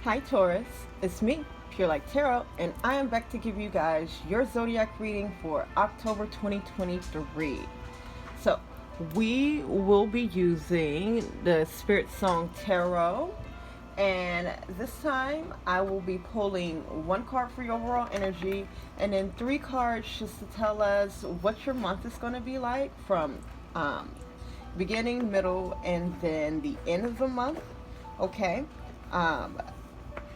Hi Taurus, it's me, PureLightTarot, and I am back to give you guys your zodiac reading for October 2023. So, we will be using the Spirit Song Tarot, and this time I will be pulling one card for your overall energy and then three cards just to tell us what your month is going to be like from beginning, middle, and then the end of the month. Okay. Um,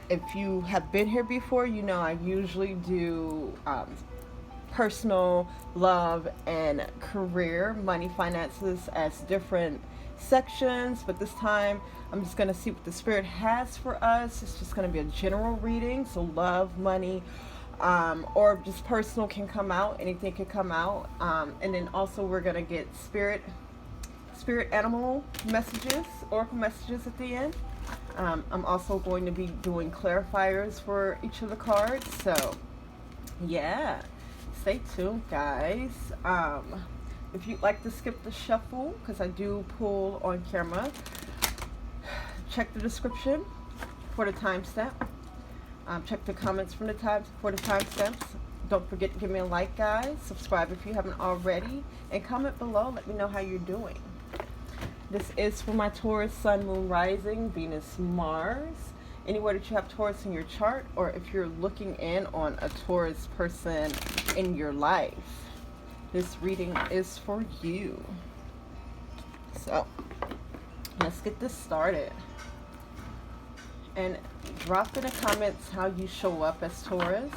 if you have been here before, you know I usually do personal, love, and career, money, finances as different sections. But this time, I'm just going to see what the Spirit has for us. It's just going to be a general reading. So love, money, or just personal can come out. Anything can come out. And then also we're going to get spirit animal messages, oracle messages at the end. I'm also going to be doing clarifiers for each of the cards. So, yeah, stay tuned, guys. If you'd like to skip the shuffle, because I do pull on camera, check the description for the timestamp. Check the comments from the for the timestamps. Don't forget to give me a like, guys. Subscribe if you haven't already. And comment below. Let me know how you're doing. This is for my Taurus, Sun, Moon, Rising, Venus, Mars. Anywhere that you have Taurus in your chart, or if you're looking in on a Taurus person in your life, this reading is for you. So, let's get this started. And drop in the comments how you show up as Taurus.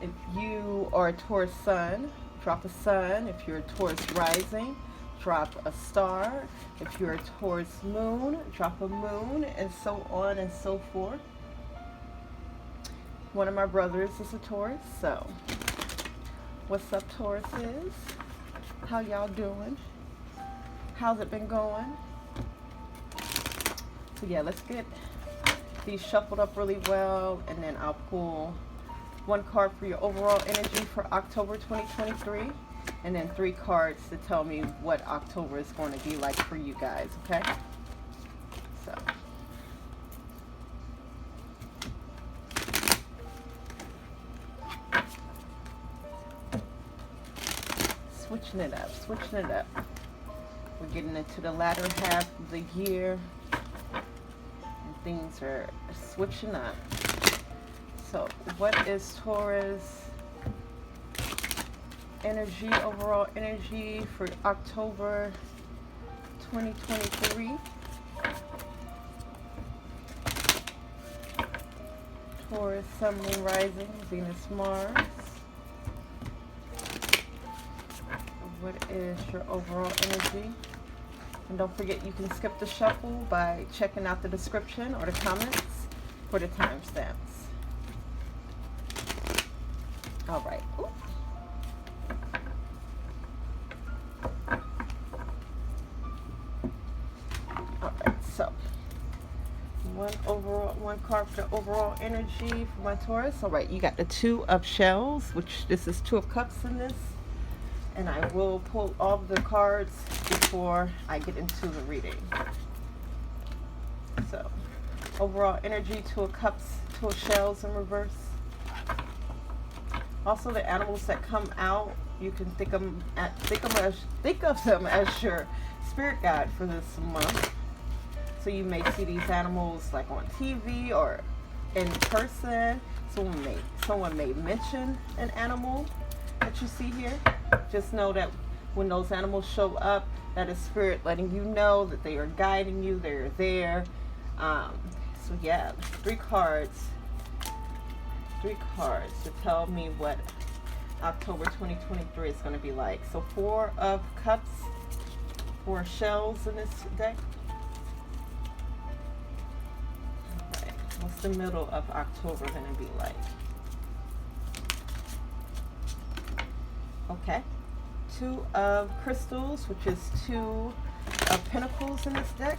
If you are a Taurus Sun, drop a Sun. If you're a Taurus Rising, drop a star. If you're a Taurus Moon, drop a moon, and so on and so forth. One of my brothers is a Taurus, so what's up, Tauruses? How y'all doing? How's it been going? So yeah, let's get these shuffled up really well, and then I'll pull one card for your overall energy for October 2023. And then three cards to tell me what October is going to be like for you guys, okay? So. Switching it up, switching it up. We're getting into the latter half of the year. And things are switching up. So, what is Taurus energy, overall energy for October 2023? Taurus, Sun, Moon, Rising, Venus, Mars. What is your overall energy? And don't forget, you can skip the shuffle by checking out the description or the comments for the timestamps. All right. Oops. So, one card for the overall energy for my Taurus. All right, you got the Two of Shells, which this is Two of Cups in this. And I will pull all the cards before I get into the reading. So, overall energy, Two of Cups, Two of Shells in reverse. Also, the animals that come out, you can think of them as your spirit guide for this month. So you may see these animals like on TV or in person. Someone may mention an animal that you see here. Just know that when those animals show up, that is spirit letting you know that they are guiding you. They're there. So yeah, three cards to tell me what October 2023 is going to be like. So Four of Cups, Four Shells in this deck. What's the middle of October going to be like? Okay. Two of Crystals, which is Two of Pentacles in this deck.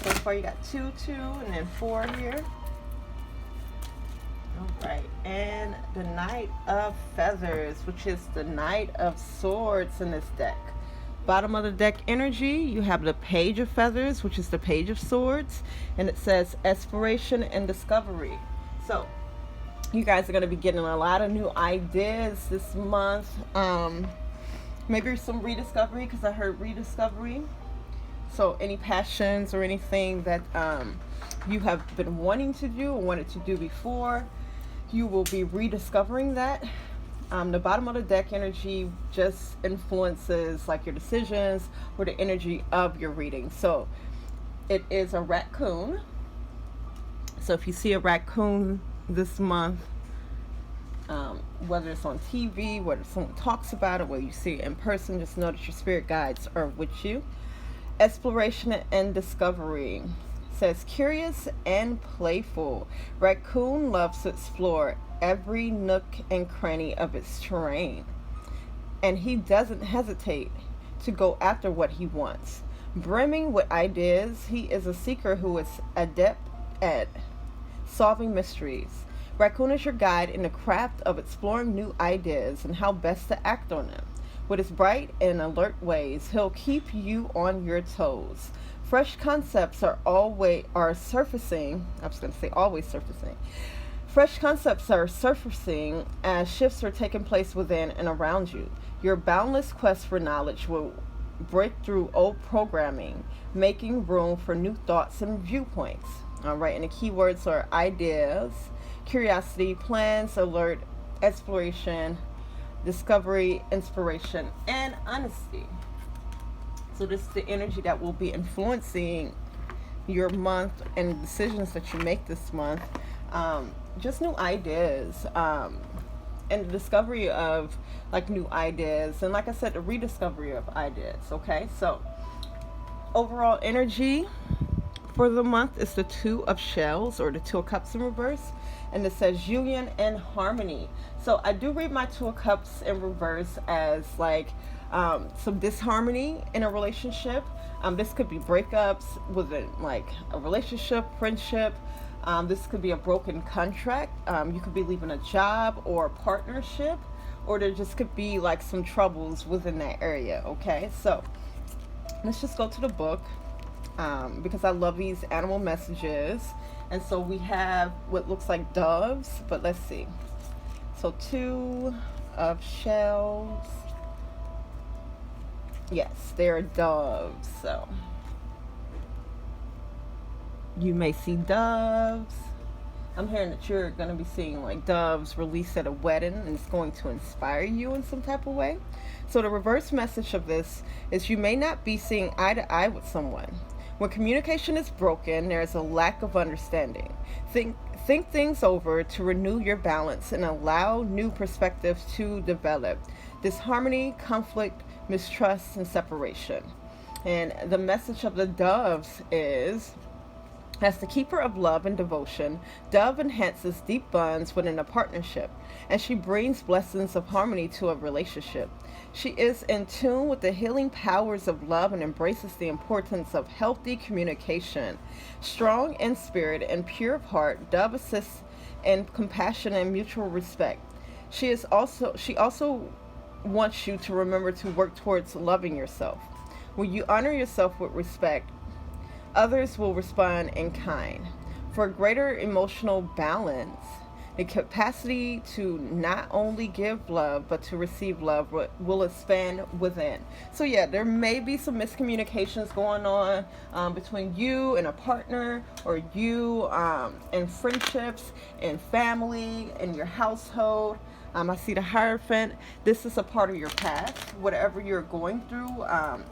So far you got two, and then four here. All right. And the Knight of Feathers, which is the Knight of Swords in this deck. Bottom of the deck energy, you have the Page of Feathers, which is the Page of Swords, and it says exploration and discovery. So you guys are going to be getting a lot of new ideas this month. Maybe some rediscovery, because I heard rediscovery. So any passions or anything that you have been wanting to do or wanted to do before, you will be rediscovering that. The bottom of the deck energy just influences like your decisions or the energy of your reading. So it is a raccoon. So if you see a raccoon this month, whether it's on TV, whether someone talks about it, whether you see it in person, just know that your spirit guides are with you. Exploration and discovery says curious and playful. Raccoon loves to explore every nook and cranny of its terrain, and he doesn't hesitate to go after what he wants. Brimming with ideas, he is a seeker who is adept at solving mysteries. Raccoon is your guide in the craft of exploring new ideas and how best to act on them. With his bright and alert ways, he'll keep you on your toes. Fresh concepts are surfacing. I was going to say always surfacing. Fresh concepts are surfacing as shifts are taking place within and around you. Your boundless quest for knowledge will break through old programming, making room for new thoughts and viewpoints. All right, and the keywords are ideas, curiosity, plans, alert, exploration, discovery, inspiration, and honesty. So this is the energy that will be influencing your month and decisions that you make this month. Just new ideas, and the discovery of like new ideas, and like I said, the rediscovery of ideas. Okay, so overall energy for the month is the Two of Shells, or the Two of Cups in reverse, and it says union and harmony. So I do read my Two of Cups in reverse as like some disharmony in a relationship. This could be breakups within like a relationship, friendship. This could be a broken contract. You could be leaving a job or a partnership, or there just could be like some troubles within that area. Okay, so let's just go to the book, because I love these animal messages. And so we have what looks like doves, but let's see. So Two of Shells. Yes, they're doves. So you may see doves. I'm hearing that you're going to be seeing like doves released at a wedding, and it's going to inspire you in some type of way. So the reverse message of this is you may not be seeing eye to eye with someone. When communication is broken, there is a lack of understanding. Think things over to renew your balance and allow new perspectives to develop. Disharmony, conflict, mistrust, and separation. And the message of the doves is, as the keeper of love and devotion, Dove enhances deep bonds within a partnership, and she brings blessings of harmony to a relationship. She is in tune with the healing powers of love and embraces the importance of healthy communication. Strong in spirit and pure of heart, Dove assists in compassion and mutual respect. She also wants you to remember to work towards loving yourself. When you honor yourself with respect, others will respond in kind. For greater emotional balance, the capacity to not only give love, but to receive love will expand within. So yeah, there may be some miscommunications going on between you and a partner, or you in friendships, in family, in your household. I see the Hierophant. This is a part of your past, whatever you're going through.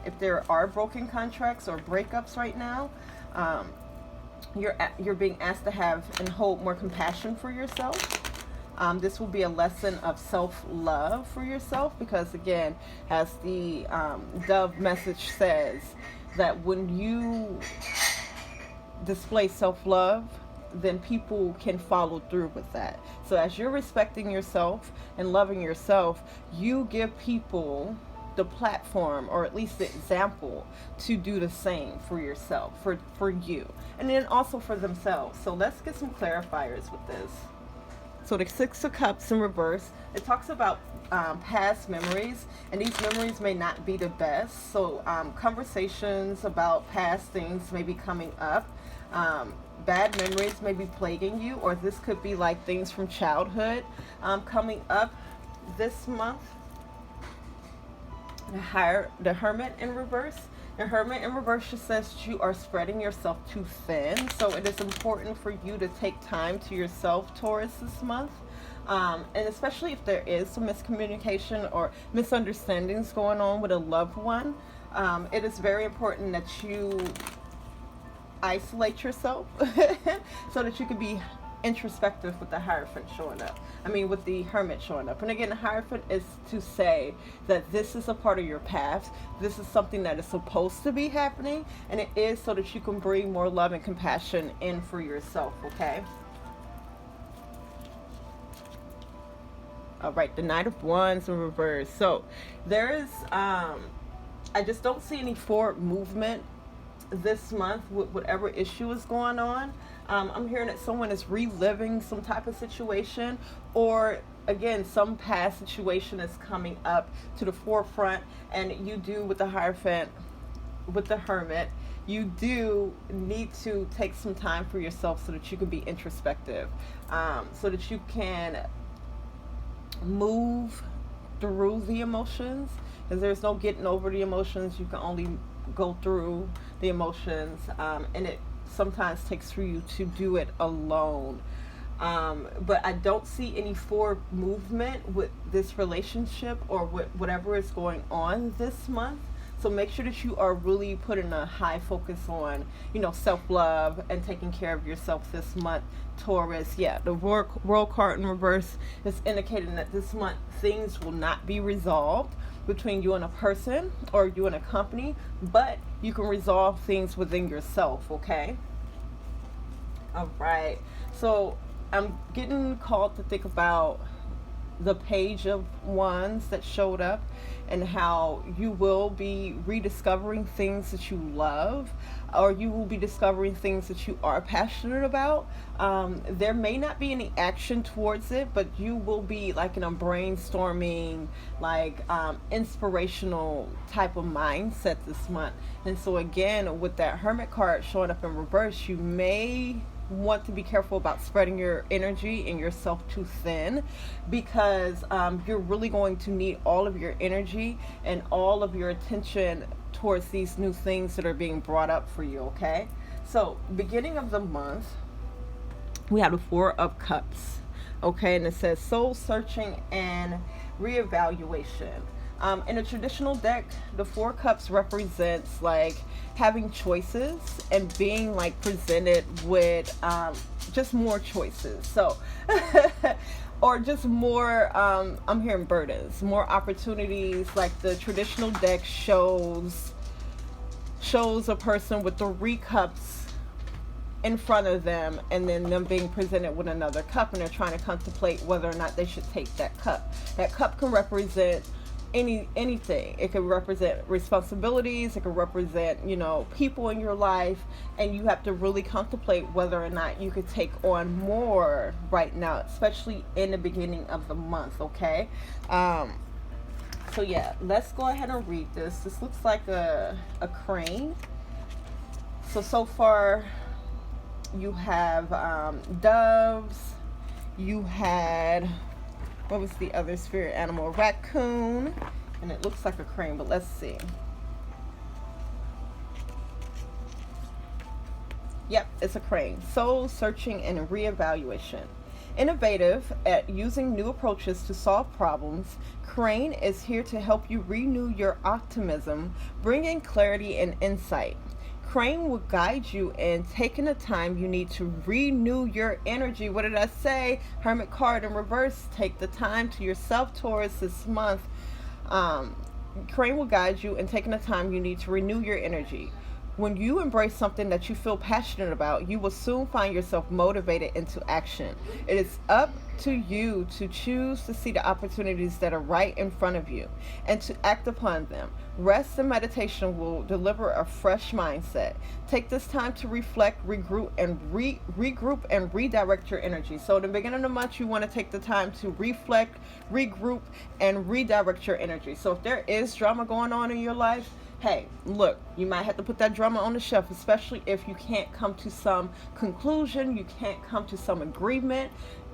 If there are broken contracts or breakups right now, you're being asked to have and hold more compassion for yourself. This will be a lesson of self-love for yourself, because again, as the Dove message says, that when you display self-love, then people can follow through with that. So as you're respecting yourself and loving yourself, you give people the platform, or at least the example, to do the same for yourself, for you, and then also for themselves. So let's get some clarifiers with this. So the Six of Cups in reverse, it talks about past memories, and these memories may not be the best. So conversations about past things may be coming up. Bad memories may be plaguing you, or this could be like things from childhood coming up this month. The Hermit in reverse. The Hermit in reverse just says you are spreading yourself too thin. So it is important for you to take time to yourself, Taurus, this month. And especially if there is some miscommunication or misunderstandings going on with a loved one, it is very important that you isolate yourself so that you can be introspective with the Hierophant showing up. With the Hermit showing up. And again, the Hierophant is to say that this is a part of your path. This is something that is supposed to be happening, and it is so that you can bring more love and compassion in for yourself, okay? All right, the Knight of Wands in reverse. So there is, I just don't see any forward movement this month with whatever issue is going on. I'm hearing that someone is reliving some type of situation, or again, some past situation is coming up to the forefront, and you do with the Hierophant, with the Hermit, you do need to take some time for yourself so that you can be introspective, so that you can move through the emotions, because there's no getting over the emotions. You can only go through the emotions, and it sometimes takes for you to do it alone. But I don't see any forward movement with this relationship or with whatever is going on this month. So make sure that you are really putting a high focus on, self-love and taking care of yourself this month, Taurus. Yeah, the World card in reverse is indicating that this month things will not be resolved between you and a person or you and a company, but you can resolve things within yourself, okay? All right. So I'm getting called to think about the Page of Wands that showed up, and how you will be rediscovering things that you love, or you will be discovering things that you are passionate about. There may not be any action towards it, but you will be like in a brainstorming, inspirational type of mindset this month. And so again, with that Hermit card showing up in reverse, you may want to be careful about spreading your energy and yourself too thin, because you're really going to need all of your energy and all of your attention towards these new things that are being brought up for you, okay? So beginning of the month, we have the Four of Cups, okay? And it says soul searching and reevaluation. In a traditional deck, the Four Cups represents having choices and being presented with just more choices. So, or just more, I'm hearing burdens, more opportunities. Like the traditional deck shows a person with 3 cups in front of them, and then them being presented with another cup, and they're trying to contemplate whether or not they should take that cup. That cup can represent anything. It could represent responsibilities, it could represent people in your life, and you have to really contemplate whether or not you could take on more right now, especially in the beginning of the month, okay? So yeah, let's go ahead and read this. This looks like a crane. So far you have doves, you had, what was the other spirit animal? A raccoon, and it looks like a crane, but let's see. Yep, it's a crane. Soul searching and reevaluation. Innovative at using new approaches to solve problems, Crane is here to help you renew your optimism, bring in clarity and insight. Crane will guide you in taking the time you need to renew your energy. What did I say? Hermit card in reverse. Take the time to yourself, Taurus, this month. Crane will guide you in taking the time you need to renew your energy. When you embrace something that you feel passionate about, you will soon find yourself motivated into action. It is up to you to choose to see the opportunities that are right in front of you and to act upon them. Rest and meditation will deliver a fresh mindset. Take this time to reflect, regroup and redirect your energy. So at the beginning of the month, you want to take the time to reflect, regroup, and redirect your energy. So if there is drama going on in your life, hey, look, you might have to put that drama on the shelf, especially if you can't come to some conclusion, you can't come to some agreement.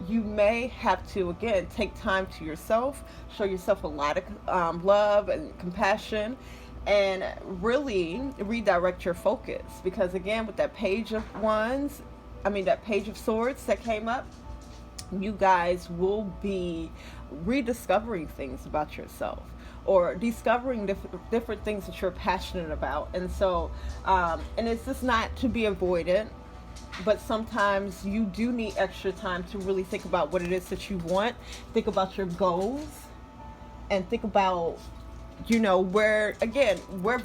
You may have to, again, take time to yourself, show yourself a lot of love and compassion, and really redirect your focus. Because again, with that page of that page of swords that came up, you guys will be rediscovering things about yourself, or discovering different things that you're passionate about. And so, and it's just not to be avoided, but sometimes you do need extra time to really think about what it is that you want, think about your goals, and think about, where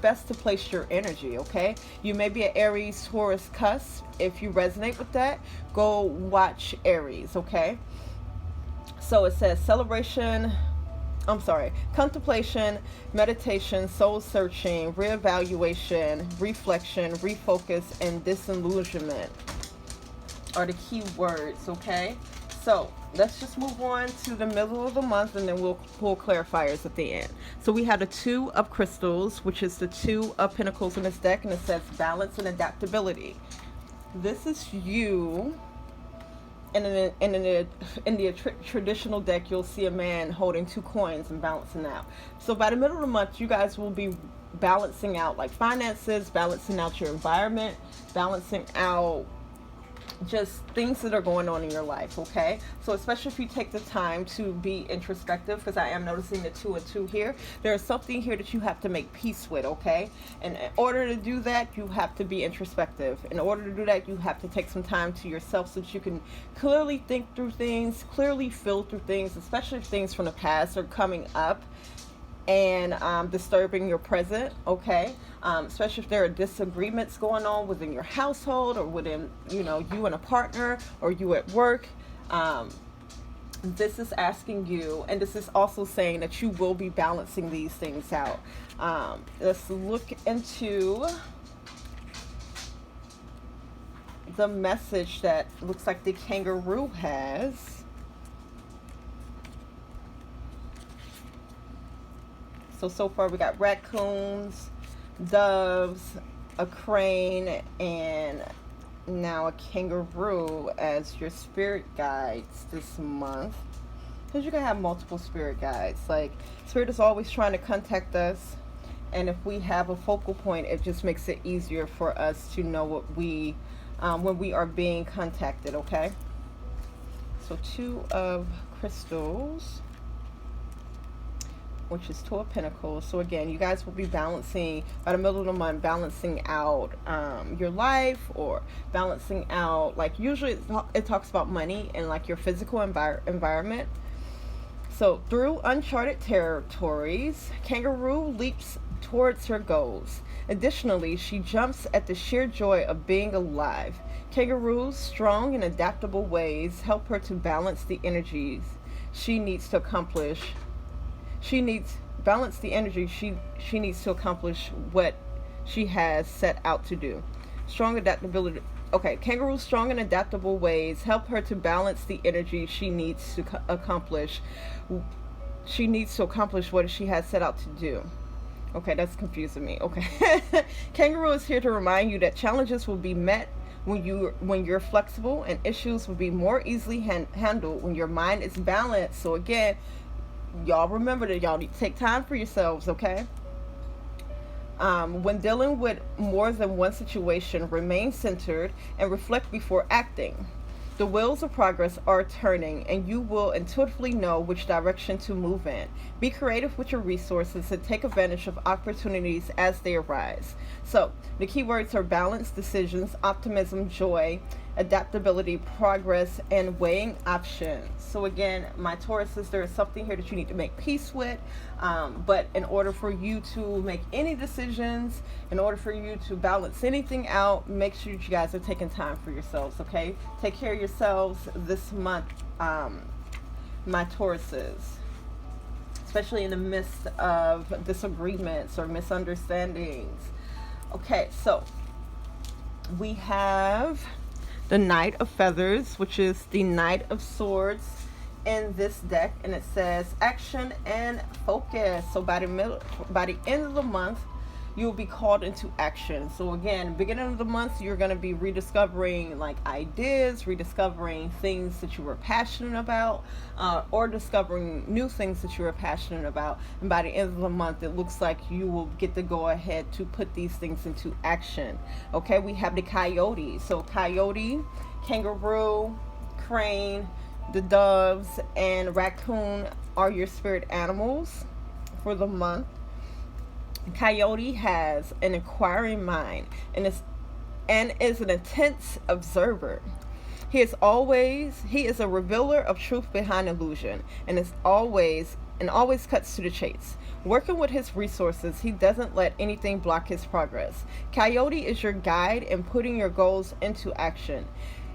best to place your energy, okay? You may be an Aries, Taurus cusp. If you resonate with that, go watch Aries, okay? So it says contemplation, meditation, soul searching, reevaluation, reflection, refocus, and disillusionment are the key words, okay? So let's just move on to the middle of the month, and then we'll pull clarifiers at the end. So we have the Two of Crystals, which is the Two of Pentacles in this deck, and it says balance and adaptability. This is you. And in the traditional deck, you'll see a man holding two coins and balancing out. So by the middle of the month, you guys will be balancing out like finances, balancing out your environment, balancing out just things that are going on in your life, okay? So especially if you take the time to be introspective, because I am noticing the 2 and 2 here, there is something here that you have to make peace with, okay? And in order to do that, you have to be introspective. In order to do that, you have to take some time to yourself so that you can clearly think through things, clearly feel through things, especially if things from the past are coming up and disturbing your present, okay? Especially if there are disagreements going on within your household, or within, you and a partner, or you at work. This is asking you, and this is also saying that you will be balancing these things out. Let's look into the message that looks like the kangaroo has. So far we got raccoons, doves, a crane, and now a kangaroo as your spirit guides this month. Because you can have multiple spirit guides. Like, spirit is always trying to contact us, and if we have a focal point, it just makes it easier for us to know what we, when we are being contacted, okay? So 2 of Crystals, which is 2 of Pentacles. So again, you guys will be balancing, by the middle of the month, balancing out your life, or balancing out, like, usually it talks about money and like your physical environment. So through uncharted territories, kangaroo leaps towards her goals. Additionally, she jumps at the sheer joy of being alive. Kangaroo's strong and adaptable ways help her to balance the energies she needs to accomplish. She needs to accomplish what she has set out to do. Strong adaptability. Okay, kangaroo's strong and adaptable ways help her to balance the energy she needs to accomplish. She needs to accomplish what she has set out to do. Okay, that's confusing me. Okay. Kangaroo is here to remind you that challenges will be met when you're flexible, and issues will be more easily handled when your mind is balanced. So again, y'all remember that y'all need to take time for yourselves, okay? When dealing with more than one situation, remain centered and reflect before acting. The wheels of progress are turning, and you will intuitively know which direction to move in. Be creative with your resources and take advantage of opportunities as they arise. So, the keywords are balance, decisions, optimism, joy, adaptability, progress, and weighing options. So again, my Tauruses, there is something here that you need to make peace with. But in order for you to make any decisions, in order for you to balance anything out, make sure that you guys are taking time for yourselves, okay? Take care of yourselves this month, my Tauruses, especially in the midst of disagreements or misunderstandings. Okay, so we have the Knight of Feathers, which is the Knight of Swords in this deck, and it says action and focus. So by the end of the month, you will be called into action. So again, beginning of the month, you're going to be rediscovering like ideas, rediscovering things that you were passionate about, or discovering new things that you were passionate about. And by the end of the month, it looks like you will get to go ahead to put these things into action. Okay, we have the Coyote. So Coyote, Kangaroo, Crane, the Doves, and Raccoon are your spirit animals for the month. Coyote has an inquiring mind and is an intense observer. He is a revealer of truth behind illusion, and always cuts to the chase. Working with his resources, he doesn't let anything block his progress. Coyote is your guide in putting your goals into action.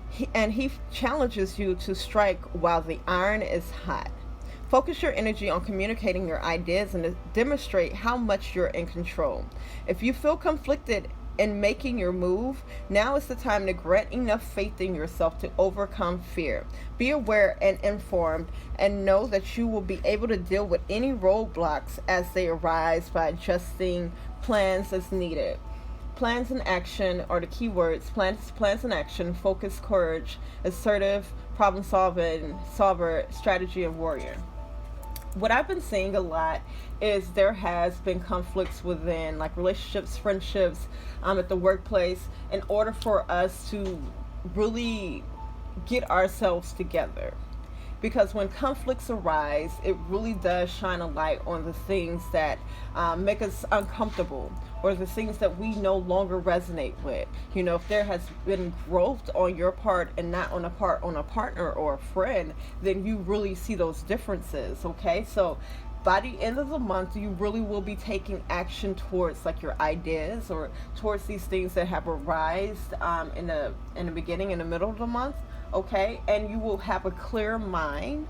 He challenges you to strike while the iron is hot. Focus your energy on communicating your ideas and demonstrate how much you're in control. If you feel conflicted in making your move, now is the time to grant enough faith in yourself to overcome fear. Be aware and informed, and know that you will be able to deal with any roadblocks as they arise by adjusting plans as needed. Plans and action are the keywords. Plans and action, focus, courage, assertive, problem solver, strategy, and warrior. What I've been seeing a lot is there has been conflicts within like relationships, friendships, at the workplace, in order for us to really get ourselves together. Because when conflicts arise, it really does shine a light on the things that make us uncomfortable, or the things that we no longer resonate with. You know, if there has been growth on your part and not on a partner or a friend, then you really see those differences, okay? So by the end of the month, you really will be taking action towards like your ideas, or towards these things that have arisen in the beginning and the middle of the month, okay? And you will have a clear mind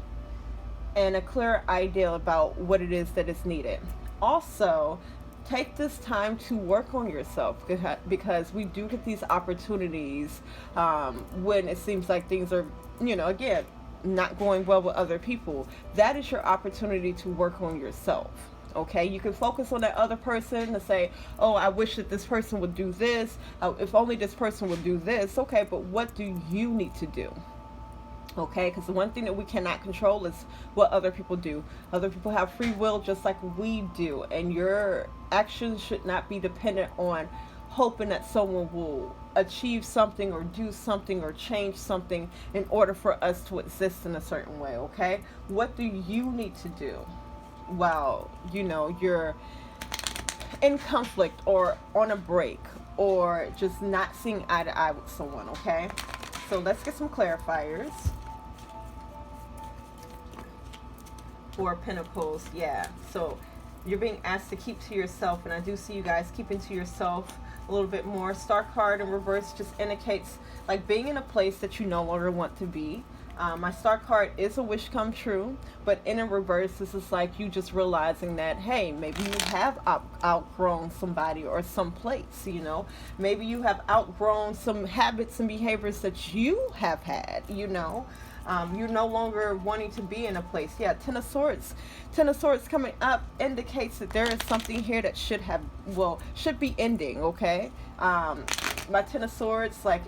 and a clear idea about what it is that is needed. Also, take this time to work on yourself, because we do get these opportunities when it seems like things are, again, not going well with other people. That is your opportunity to work on yourself. Okay, you can focus on that other person and say, oh, I wish that this person would do this. If only this person would do this. Okay, but what do you need to do? Okay, because the one thing that we cannot control is what other people do. Other people have free will just like we do, and your actions should not be dependent on hoping that someone will achieve something or do something or change something in order for us to exist in a certain way. Okay, what do you need to do while you're in conflict or on a break or just not seeing eye to eye with someone? Okay, so let's get some clarifiers. Four of Pentacles, yeah. So you're being asked to keep to yourself, and I do see you guys keeping to yourself a little bit more. Star card in reverse just indicates like being in a place that you no longer want to be. My star card is a wish come true, but in reverse, this is like you just realizing that, hey, maybe you have outgrown somebody or some place, maybe you have outgrown some habits and behaviors that you have had, you're no longer wanting to be in a place. Yeah, Ten of Swords coming up indicates that there is something here that should be ending, okay? My Ten of Swords, like,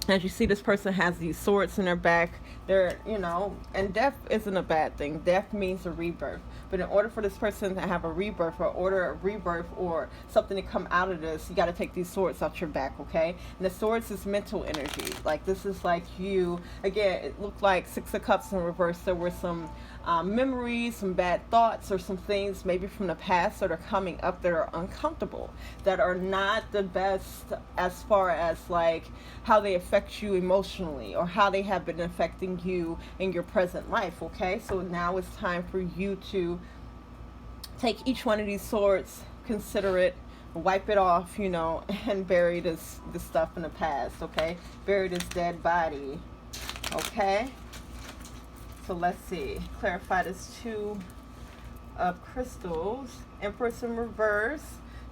As you see, this person has these swords in their back. They're, you know, and death isn't a bad thing. Death means a rebirth. But in order for this person to have a rebirth, or order a rebirth, or something to come out of this, you got to take these swords out your back, okay? And the swords is mental energy. Like, this is like you, again, it looked like Six of Cups in reverse. There were some memories, some bad thoughts, or some things maybe from the past that are coming up that are uncomfortable, that are not the best as far as like how they affect you emotionally, or how they have been affecting you in your present life, okay? So now it's time for you to take each one of these swords, consider it, wipe it off, you know, and bury this stuff in the past, okay? Bury this dead body, okay? So let's see. Clarify this Two of Crystals. Empress in reverse.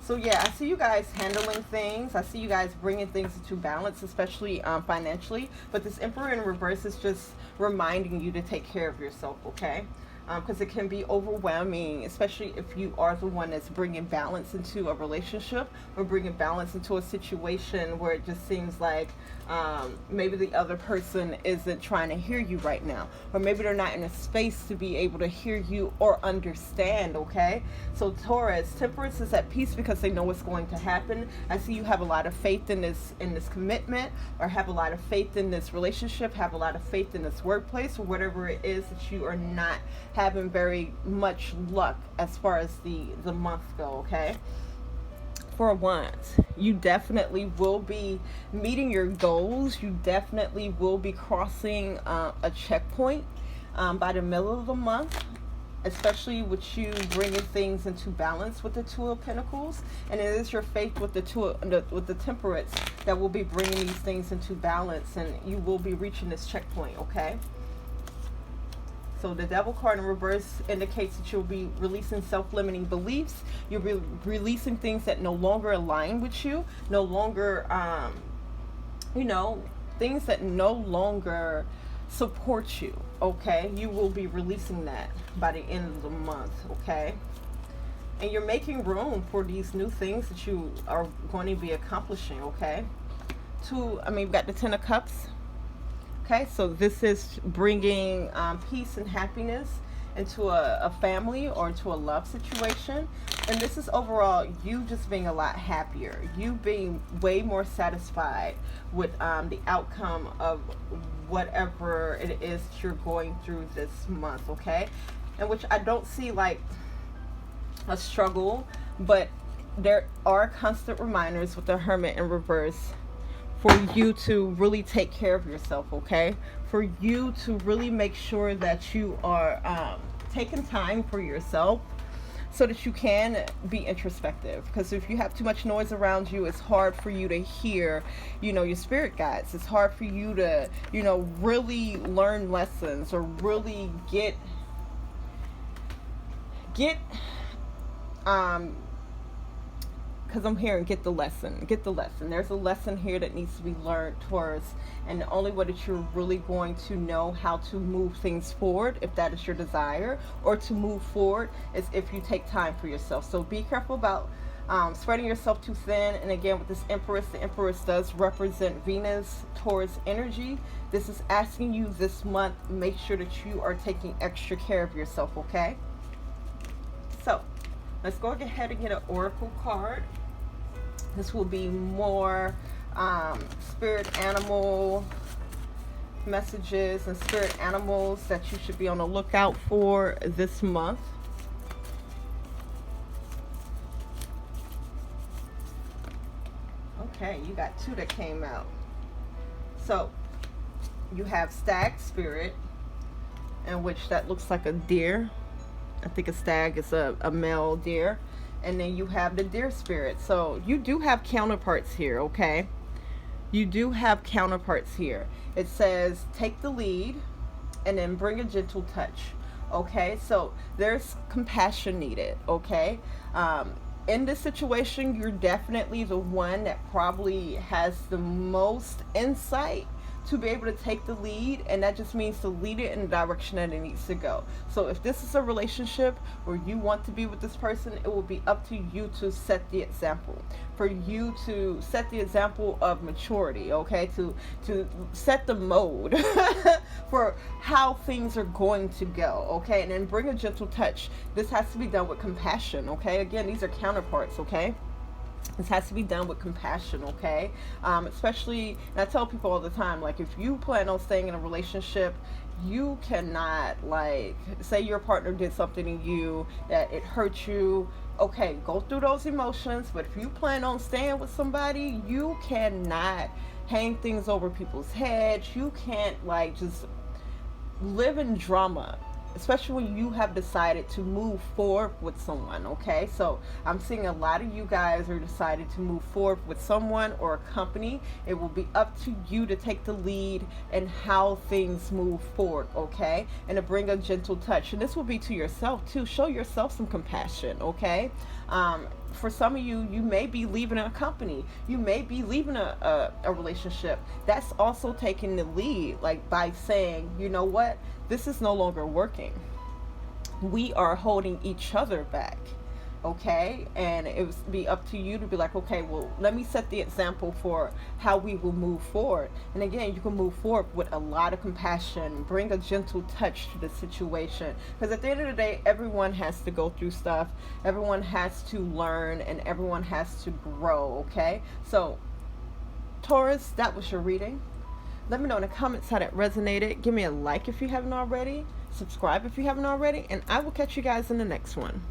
So yeah, I see you guys handling things. I see you guys bringing things into balance, especially financially. But this Emperor in reverse is just reminding you to take care of yourself, okay? Because it can be overwhelming, especially if you are the one that's bringing balance into a relationship, or bringing balance into a situation where it just seems like maybe the other person isn't trying to hear you right now, or maybe they're not in a space to be able to hear you or understand, okay? So Taurus, Temperance is at peace because they know what's going to happen. I see you have a lot of faith in this commitment, or have a lot of faith in this relationship, have a lot of faith in this workplace, or whatever it is that you are not having very much luck as far as the month go, okay? For Wands, you definitely will be meeting your goals. You definitely will be crossing a checkpoint by the middle of the month, especially with you bringing things into balance with the Two of Pentacles. And it is your faith with the Temperance that will be bringing these things into balance, and you will be reaching this checkpoint, okay? So the Devil card in reverse indicates that you'll be releasing self-limiting beliefs. You'll be releasing things that no longer align with you, no longer, you know, things that no longer support you, okay? You will be releasing that by the end of the month, okay? And you're making room for these new things that you are going to be accomplishing, okay? We've got the Ten of Cups. Okay, so this is bringing peace and happiness into a family or into a love situation. And this is overall you just being a lot happier. You being way more satisfied with the outcome of whatever it is that you're going through this month, okay? And which I don't see like a struggle, but there are constant reminders with the Hermit in reverse for you to really take care of yourself, okay? For you to really make sure that you are taking time for yourself so that you can be introspective. Because if you have too much noise around you, it's hard for you to hear, you know, your spirit guides. It's hard for you to, you know, really learn lessons, or really get because I'm hearing get the lesson. There's a lesson here that needs to be learned, Taurus, and the only way that you're really going to know how to move things forward, if that is your desire, or to move forward, is if you take time for yourself. So be careful about spreading yourself too thin. And again, with this Empress, the Empress does represent Venus, Taurus energy. This is asking you this month, make sure that you are taking extra care of yourself, okay? So let's go ahead and get an oracle card. This will be more spirit animal messages and spirit animals that you should be on the lookout for this month. Okay, you got two that came out. So you have Stag Spirit, in which that looks like a deer. I think a stag is a male deer. And then you have the Deer Spirit. So you do have counterparts here, okay? You do have counterparts here. It says take the lead and then bring a gentle touch, okay? So there's compassion needed, okay? In this situation, you're definitely the one that probably has the most insight to be able to take the lead, and that just means to lead it in the direction that it needs to go. So if this is a relationship where you want to be with this person, it will be up to you to set the example, for you to set the example of maturity, okay, to set the mode for how things are going to go, okay, and then bring a gentle touch. This has to be done with compassion, okay. Again, these are counterparts, okay. This has to be done with compassion, okay? Especially, and I tell people all the time, like, if you plan on staying in a relationship, you cannot, like, say your partner did something to you that it hurt you. Okay, go through those emotions, but if you plan on staying with somebody, you cannot hang things over people's heads. You can't, like, just live in drama, especially when you have decided to move forward with someone, okay? So I'm seeing a lot of you guys are decided to move forward with someone or a company. It will be up to you to take the lead in how things move forward, okay? And to bring a gentle touch. And this will be to yourself too. Show yourself some compassion, okay? For some of you, you may be leaving a company. You may be leaving a relationship. That's also taking the lead, like by saying, you know what? This is no longer working. We are holding each other back, okay? And it would be up to you to be like, okay, well, let me set the example for how we will move forward. And again, you can move forward with a lot of compassion, bring a gentle touch to the situation. Because at the end of the day, everyone has to go through stuff. Everyone has to learn, and everyone has to grow, okay? So, Taurus, that was your reading. Let me know in the comments how that resonated. Give me a like if you haven't already. Subscribe if you haven't already. And I will catch you guys in the next one.